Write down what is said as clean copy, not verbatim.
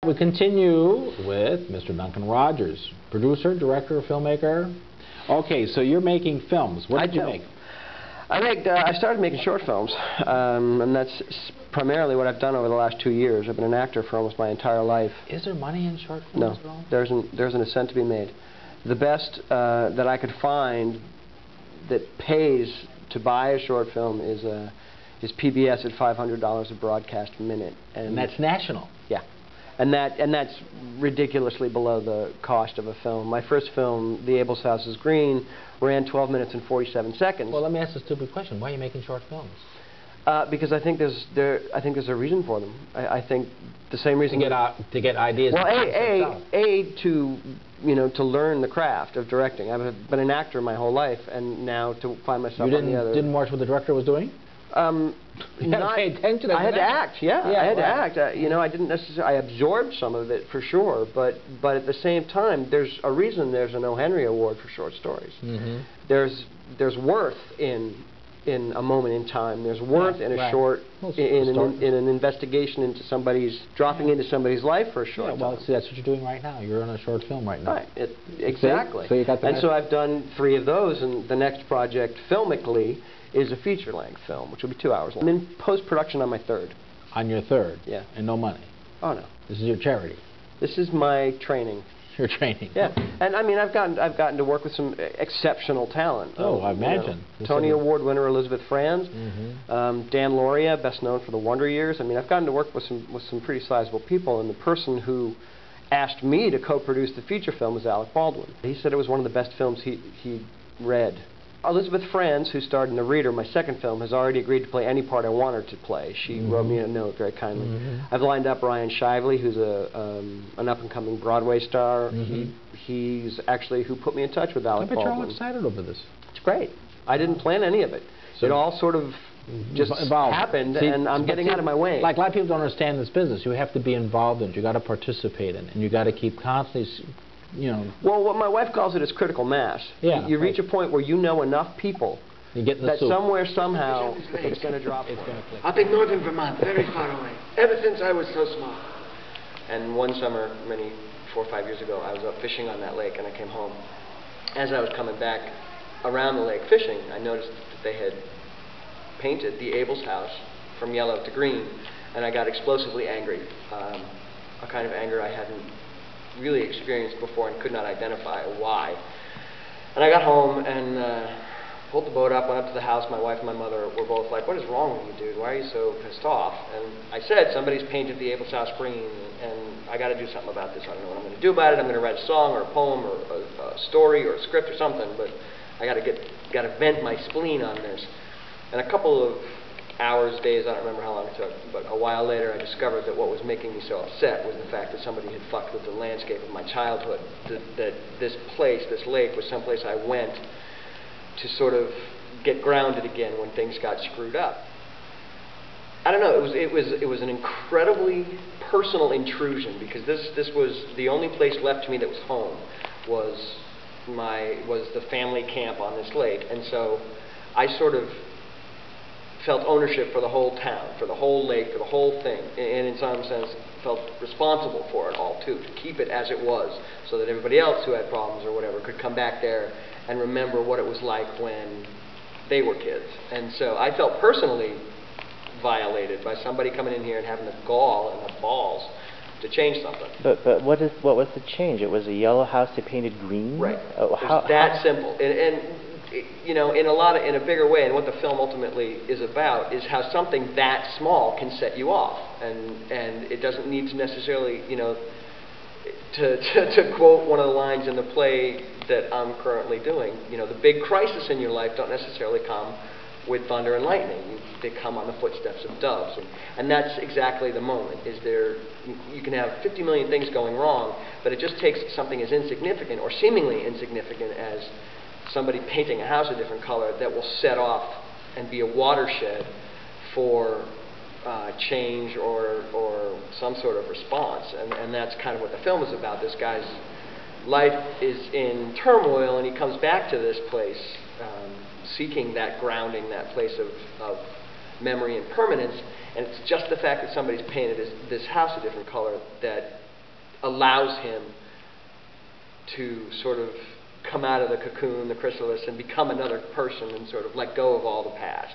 We continue with Mr. Duncan Rogers, producer, director, filmmaker. Okay, so you're making films. What did you make? I started making short films, and that's primarily what I've done over the last 2 years. I've been an actor for almost my entire life. Is there money in short films at all? No, there isn't a cent to be made. The best that I could find that pays to buy a short film is PBS at $500 a broadcast minute, and that's national. Yeah. And that's ridiculously below the cost of a film. My first film, The Abel's House is Green, ran 12 minutes and 47 seconds. Well, let me ask a stupid question. Why are you making short films? Because I think there's a reason for them. I think the same reason to get ideas. Well, to learn the craft of directing. I've been an actor my whole life, and now to find myself on the other. You didn't watch what the director was doing? You had to pay attention. I had to act. Yeah, I had to act. I didn't necessarily. I absorbed some of it for sure, but at the same time, there's a reason there's an O. Henry Award for short stories. Mm-hmm. There's worth in a moment in time. There's worth in a short, in an investigation into dropping into somebody's life for a short time. Well, see, that's what you're doing right now. You're on a short film right now. Right, exactly. So you got and so I've done 3 of those, and the next project, filmically, is a feature-length film, which will be 2 hours long. I'm in post-production on my 3rd. On your 3rd? Yeah. And no money? Oh, no. This is your charity? This is my training. Your training? Yeah. And I mean, I've gotten to work with some exceptional talent. Oh, I imagine. Tony Award winner Elizabeth Franz, Dan Lauria, best known for The Wonder Years. I mean, I've gotten to work with some pretty sizable people, and the person who asked me to co-produce the feature film was Alec Baldwin. He said it was one of the best films he read. Elizabeth Franz, who starred in The Reader, my 2nd film, has already agreed to play any part I want her to play. She wrote me a note very kindly. I've lined up Ryan Shively, who's an up-and-coming Broadway star. He's actually who put me in touch with Alec Baldwin. I bet you're all excited over this. It's great. I didn't plan any of it. So it all sort of just happened, and I'm getting out of my way. Like a lot of people don't understand this business. You have to be involved in it. You got to participate in it, and you got to keep constantly. Well, what my wife calls it is critical mass. Yeah, you reach a point where you know enough people that somewhere, somehow, it's going to drop. It's going to click. Up in northern Vermont, very far away. Ever since I was so small. And one summer, 4 or 5 years ago, I was up fishing on that lake, and I came home. As I was coming back around the lake fishing, I noticed that they had painted the Abel's house from yellow to green, and I got explosively angry, a kind of anger I hadn't really experienced before and could not identify why. And I got home and pulled the boat up, went up to the house. My wife and my mother were both like, "What is wrong with you, dude? Why are you so pissed off?" And I said, "Somebody's painted the Abel's house green, and I got to do something about this. I don't know what I'm going to do about it. I'm going to write a song or a poem or a story or a script or something, but I got to vent my spleen on this." And a couple of hours, days, I don't remember how long it took, but a while later I discovered that what was making me so upset was the fact that somebody had fucked with the landscape of my childhood. That this place, this lake, was someplace I went to sort of get grounded again when things got screwed up. I don't know, it was an incredibly personal intrusion, because this was the only place left to me that was home, was the family camp on this lake, and so I sort of felt ownership for the whole town, for the whole lake, for the whole thing, and in some sense felt responsible for it all too, to keep it as it was, so that everybody else who had problems or whatever could come back there and remember what it was like when they were kids. And so I felt personally violated by somebody coming in here and having the gall and the balls to change something. But what was the change? It was a yellow house they painted green? Right. It's that simple. And in a bigger way, and what the film ultimately is about is how something that small can set you off, and it doesn't need to necessarily, to quote one of the lines in the play that I'm currently doing, the big crisis in your life don't necessarily come with thunder and lightning. They come on the footsteps of doves, and that's exactly the moment. You can have 50 million things going wrong, but it just takes something as insignificant or seemingly insignificant as somebody painting a house a different color that will set off and be a watershed for change or some sort of response. And that's kind of what the film is about. This guy's life is in turmoil, and he comes back to this place seeking that grounding, that place of memory and permanence. And it's just the fact that somebody's painted this house a different color that allows him to sort of come out of the cocoon, the chrysalis, and become another person and sort of let go of all the past.